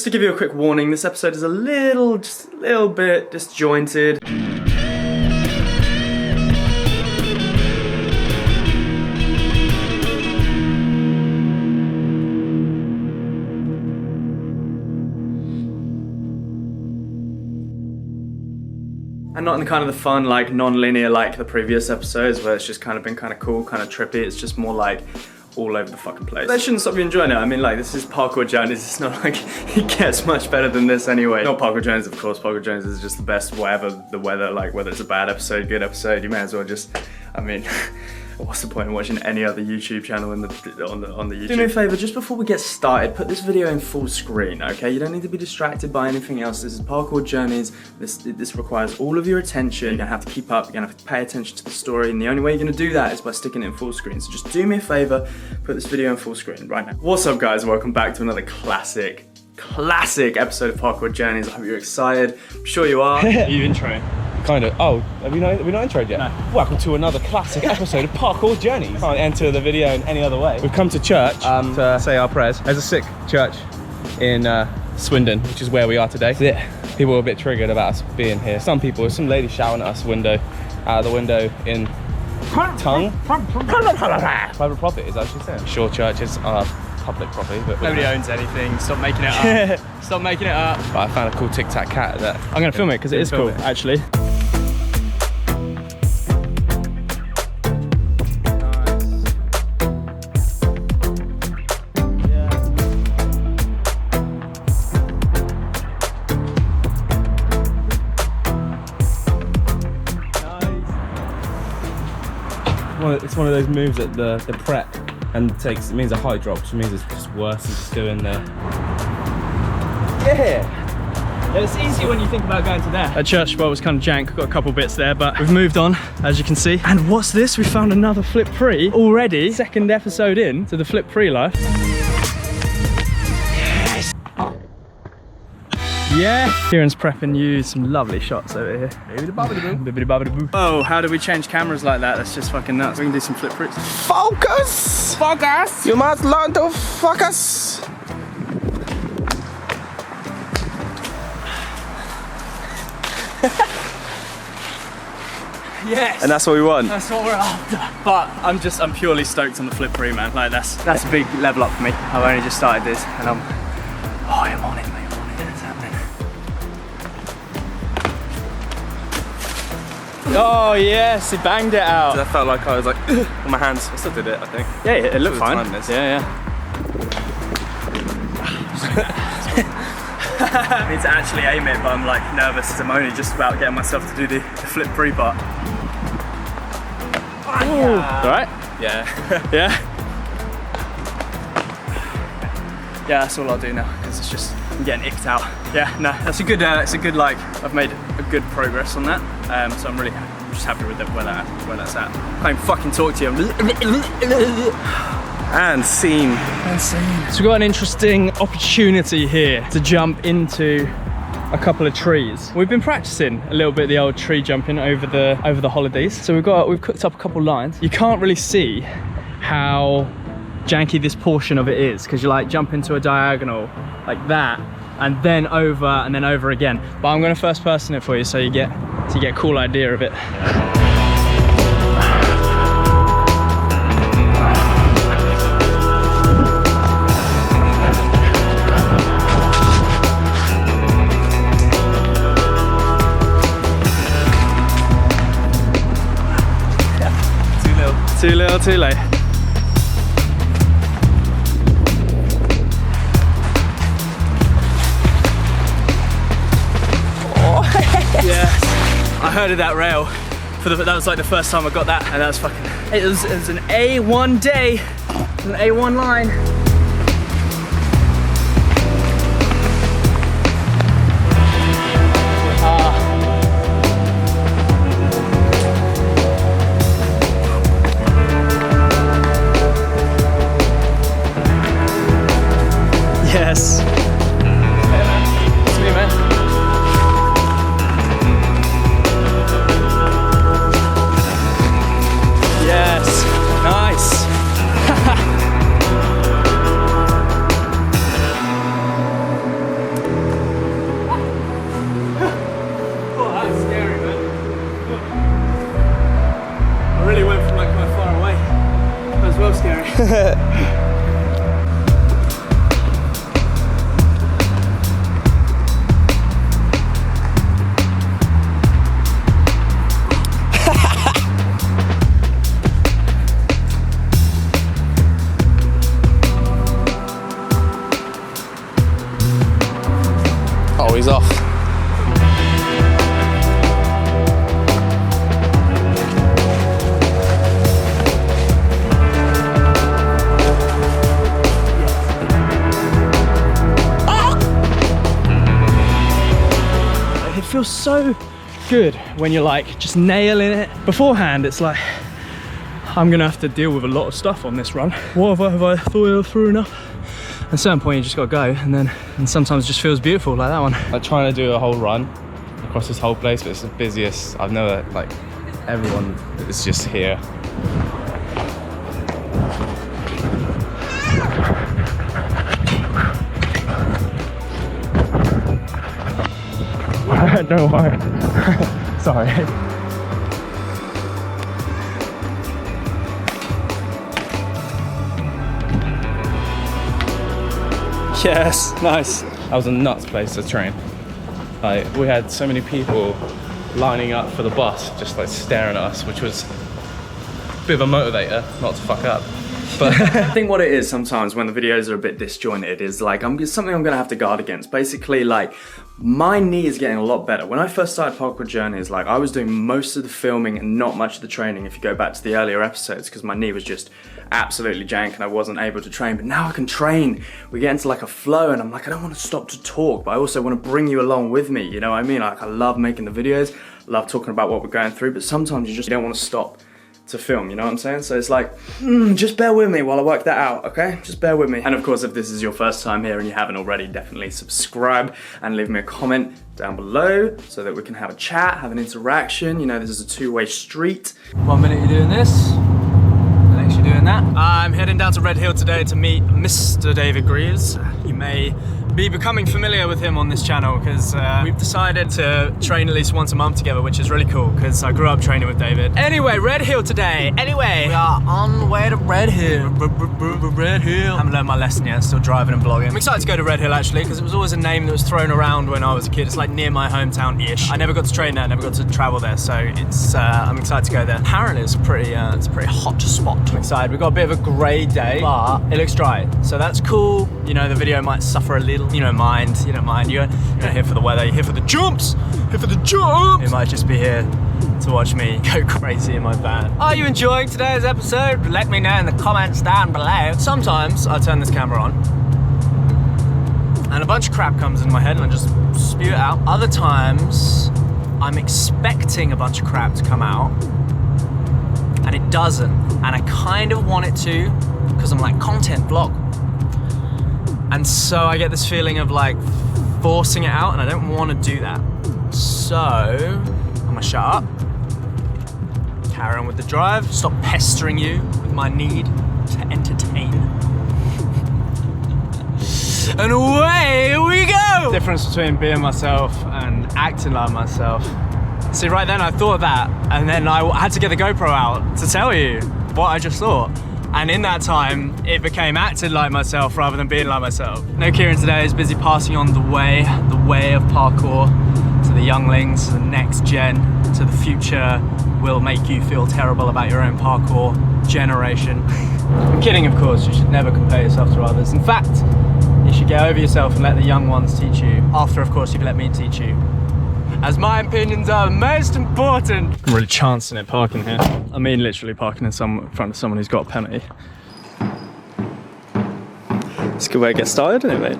Just to give you a quick warning, this episode is just a little bit disjointed. And not in kind of the fun, like non-linear like the previous episodes where it's just kind of been kind of cool, kind of trippy. It's just more like all over the fucking place. That shouldn't stop you enjoying it. I mean, like, this is Parkour Journeys. It's not like it gets much better than this anyway. Not Parkour Journeys, of course. Parkour Journeys is just the best, whatever the weather, like whether it's a bad episode, good episode, you may as well just, I mean, what's the point in watching any other YouTube channel on the YouTube? Do me a favor, just before we get started, put this video in full screen, okay? You don't need to be distracted by anything else. This is Parkour Journeys. This requires all of your attention. You're gonna have to keep up, you're gonna have to pay attention to the story, and the only way you're gonna do that is by sticking it in full screen. So just do me a favor, put this video in full screen right now. What's up, guys? Welcome back to another classic episode of Parkour Journeys. I hope you're excited. I'm sure you are. Are you introing? Kind of. Oh, have we not introed yet? No. Welcome to another classic episode of Parkour Journeys. Can't enter the video in any other way. We've come to church to say our prayers. There's a sick church in Swindon, which is where we are today. People were a bit triggered about us being here. Some lady shouting at us out of the window in tongue. Private property is actually saying. Sure, churches are public property, but nobody owns anything. Stop making it up. Stop making it up. But I found a cool Tic Tac cat that I'm gonna film it because it is cool, actually. It's one of those moves at the prep and it means a high drop, which means it's just worse than just go in there. Yeah, it's easy when you think about going to there. That church spot was kind of jank, got a couple bits there, but we've moved on, as you can see. And what's this? We found another flip pre already, second episode in to the flip pre life. Yeah, Kieran's prepping you some lovely shots over here. Oh, how do we change cameras like that? That's just fucking nuts. We can do some flip freaks. Focus! Focus! You must learn to focus! Yes! And that's what we want. That's what we're after. But I'm purely stoked on the flip pre, man. Like that's a big level up for me. I've only just started this and I'm on it, mate. Oh yes, he banged it out. That felt like I was like, with my hands. I still did it, I think. Yeah, it looked fine. Yeah. I need to actually aim it, but I'm like nervous. I'm only just about getting myself to do the flip pre part. Alright? Yeah. Yeah? Yeah, that's all I'll do now, because it's just, I'm getting icked out. Yeah, no, that's a good, it's a good, like, I've made a good progress on that. So I'm just happy with where that's at. I can't even fucking talk to you. And scene. So we've got an interesting opportunity here to jump into a couple of trees. We've been practicing a little bit the old tree jumping over the holidays. So we've cooked up a couple lines. You can't really see how janky this portion of it is because you like jump into a diagonal like that and then over again. But I'm going to first person it for you so you get a cool idea of it. Too little, too late. Yes, I heard of that rail. That was like the first time I got that, and that was fucking. It was an A1 day, an A1 line. Yes. It's me, man. Yes. Nice. Oh, he's off. It feels so good when you're like just nailing it. Beforehand, it's like, I'm gonna have to deal with a lot of stuff on this run. What have I thought through enough? At a certain point, you just gotta go, and sometimes it just feels beautiful, like that one. I'm trying to do a whole run across this whole place, but it's the busiest. I've never, like, everyone is just here. Don't worry. Sorry. Yes, nice. That was a nuts place to train. Like, we had so many people lining up for the bus, just like staring at us, which was a bit of a motivator not to fuck up. But I think what it is sometimes when the videos are a bit disjointed is like, something I'm gonna have to guard against. Basically, like, my knee is getting a lot better. When I first started Parkour Journeys, like, I was doing most of the filming and not much of the training if you go back to the earlier episodes, because my knee was just absolutely jank and I wasn't able to train. But now I can train. We get into like a flow and I'm like, I don't want to stop to talk, but I also want to bring you along with me, you know what I mean? Like, I love making the videos, love talking about what we're going through, but sometimes you just don't want to stop to film, you know what I'm saying? So it's like, just bear with me while I work that out, okay? Just bear with me. And of course, if this is your first time here and you haven't already, definitely subscribe and leave me a comment down below so that we can have a chat, have an interaction. You know, this is a two-way street. 1 minute you're doing this, the next you're doing that. I'm heading down to Redhill today to meet Mr. David Greaves. You may be becoming familiar with him on this channel because we've decided to train at least once a month together, which is really cool because I grew up training with David. Anyway, Redhill today. Anyway, we are on the way to Redhill. Redhill. I haven't learned my lesson yet, still driving and vlogging. I'm excited to go to Redhill actually because it was always a name that was thrown around when I was a kid. It's like near my hometown-ish. I never got to train there, never got to travel there, so it's I'm excited to go there. Apparently it's a pretty hot spot. I'm excited. We've got a bit of a grey day, but it looks dry, so that's cool. You know, the video might suffer a little. You don't mind. You're not here for the weather. You're here for the jumps. Here for the jumps. You might just be here to watch me go crazy in my van. Are you enjoying today's episode? Let me know in the comments down below. Sometimes I turn this camera on and a bunch of crap comes into my head and I just spew it out. Other times I'm expecting a bunch of crap to come out and it doesn't, and I kind of want it to because I'm like, content vlog. And so I get this feeling of like forcing it out, and I don't want to do that. So I'm gonna shut up, carry on with the drive, stop pestering you with my need to entertain. And away we go! The difference between being myself and acting like myself. See, right then I thought that, and then I had to get the GoPro out to tell you what I just thought. And in that time, it became acting like myself rather than being like myself. No Kieran today is busy passing on the way of parkour to the younglings, to the next gen, to the future will make you feel terrible about your own parkour generation. I'm kidding, of course, you should never compare yourself to others. In fact, you should get over yourself and let the young ones teach you. After, of course, you've let me teach you. As my opinions are the most important. I'm really chancing it parking here. I mean literally parking in front of someone who's got a penalty. It's a good way to get started, isn't it, mate?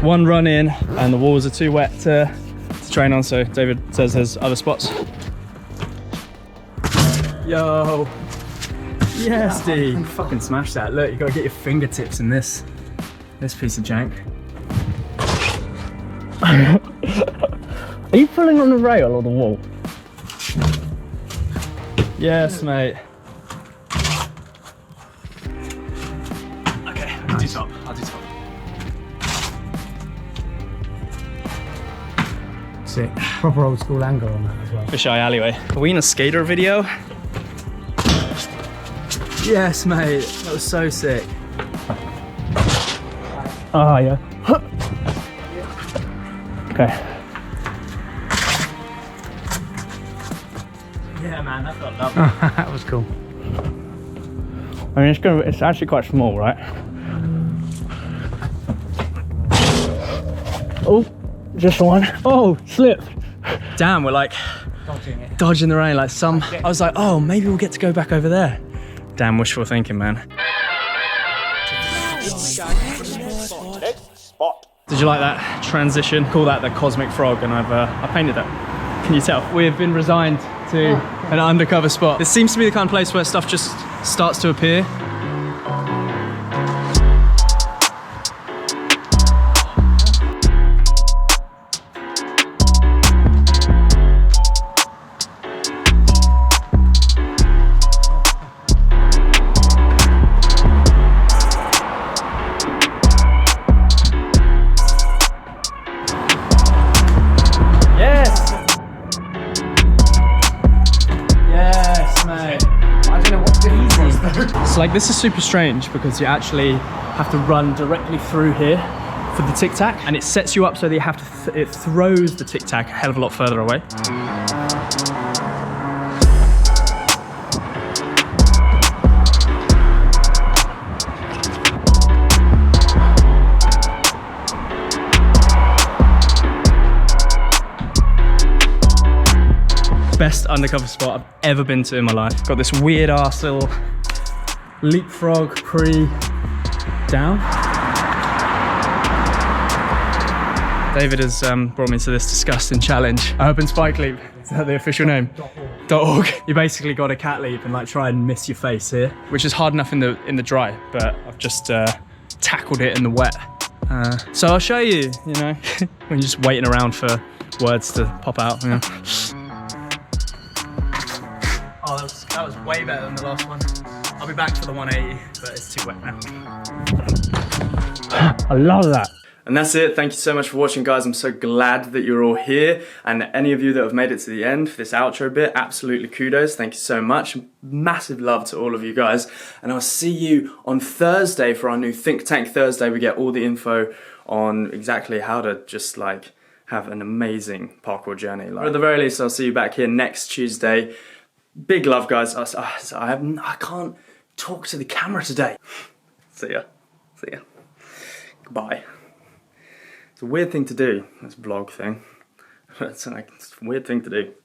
One run in and the walls are too wet to train on, so David says there's other spots. Yo! Yes, D! Yeah, fucking smash that. Look, you gotta get your fingertips in this piece of jank. Are you pulling on the rail or the wall? Yes, mate. Okay, I'll do top. See sick. Proper old school angle on that as well. Fisheye Alleyway. Are we in a skater video? Yes, mate. That was so sick. Oh, yeah. Okay. Yeah, man, that felt lovely. That was cool. I mean, it's actually quite small, right? Oh, just one. Oh, slipped. Damn, we're like dodging the rain like some. I was like, oh, maybe we'll get to go back over there. Damn wishful thinking, man. Did you like that transition? Call that the cosmic frog, and I painted that. Can you tell? We've been resigned to an undercover spot. This seems to be the kind of place where stuff just starts to appear. Like, this is super strange because you actually have to run directly through here for the tic tac, and it sets you up so that you have to it throws the tic tac a hell of a lot further away. Best undercover spot I've ever been to in my life. Got this weird ass little leapfrog down. David has brought me to this disgusting challenge. Urban Spike Leap, is that the official name? .org. You basically got a cat leap and like try and miss your face here, which is hard enough in the dry, but I've just tackled it in the wet. So I'll show you, you know, when you're just waiting around for words to pop out. You know. Oh, that was way better than the last one. I'll be back for the 180, but it's too wet now. I love that. And that's it. Thank you so much for watching, guys. I'm so glad that you're all here. And any of you that have made it to the end for this outro bit, absolutely kudos. Thank you so much. Massive love to all of you guys. And I'll see you on Thursday for our new Think Tank Thursday. We get all the info on exactly how to just like have an amazing parkour journey. Like, at the very least, I'll see you back here next Tuesday. Big love, guys. I can't talk to the camera today. See ya. See ya. Goodbye. It's a weird thing to do, this vlog thing. It's a weird thing to do.